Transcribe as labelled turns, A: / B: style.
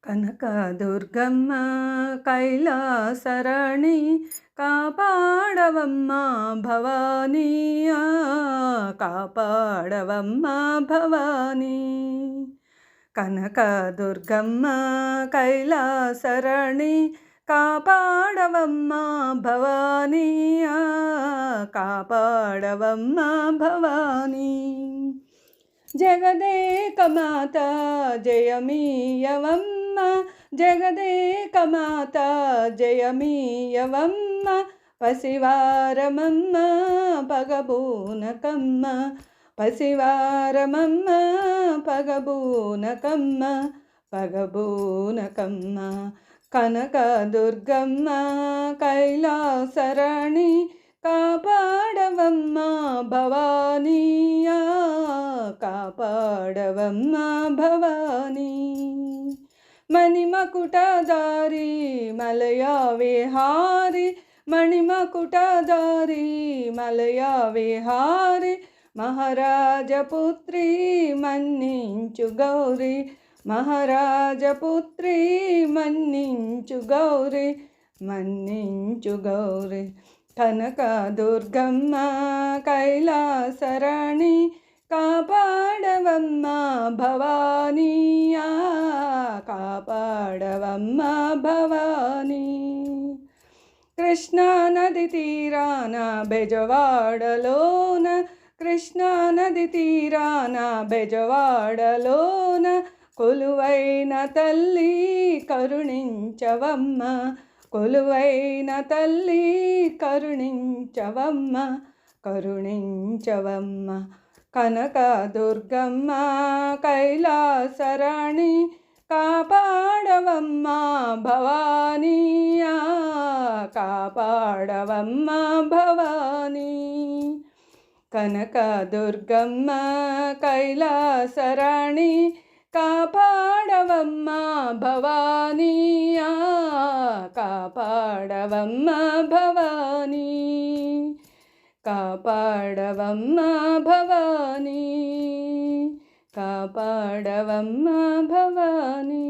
A: కనకదుర్గమ్మ కైలాసరాణి కాపాడవమ్మ భవానీ కాపాడవమ్మ భవానీ. కనకదుర్గమ్మ కైలాసరాణి కాపాడవమ్మ భవానీ కాపాడవమ్మ భవానీ. జగదేకమాత జయమీయవమ్మ జగదేకమాత జయమీయవమ్మ పసివారమమ్మ పగబూనకమ్మ పసివారమమ్మ పగబూనకమ్మ పగబూనకమ్మ. కనకదుర్గమ్మ కైలాసరాణి కాపాడవమ్మ భవానీ కాపాడవమ్మ భవానీ. మణిమకుటధారి మలయా విహారి మణిమకుటధారి మలయా విహారి మహారాజపుత్రి మన్నించు గౌరి మహారాజపుత్రి మన్నించు గౌరి మన్నించు గౌరి. కనకదుర్గమ్మ కైలాసరాణి కాపాడవమ్మ భవానీ కాపాడవమ్మ భవానీ. కృష్ణానది తీరాన బెజవాడలోన కృష్ణానది తీరాన బెజవాడలోన కొలువైన తల్లి కరుణించవమ్మ కొలువైన తల్లి కరుణించవమ్మ కరుణించవమ్మ. కనకదుర్గమ్మ కైలాసరాణి కాపాడవమ్మ భవానీ కాపాడవమ్మ భవానీ. కనకదుర్గమ్మ కైలాసరాణి కాపాడవమ్మ భవానీ కాపాడవమ్మ భవానీ కాపాడవమ్మ భవానీ కాపాడవమ్మ భవానీ.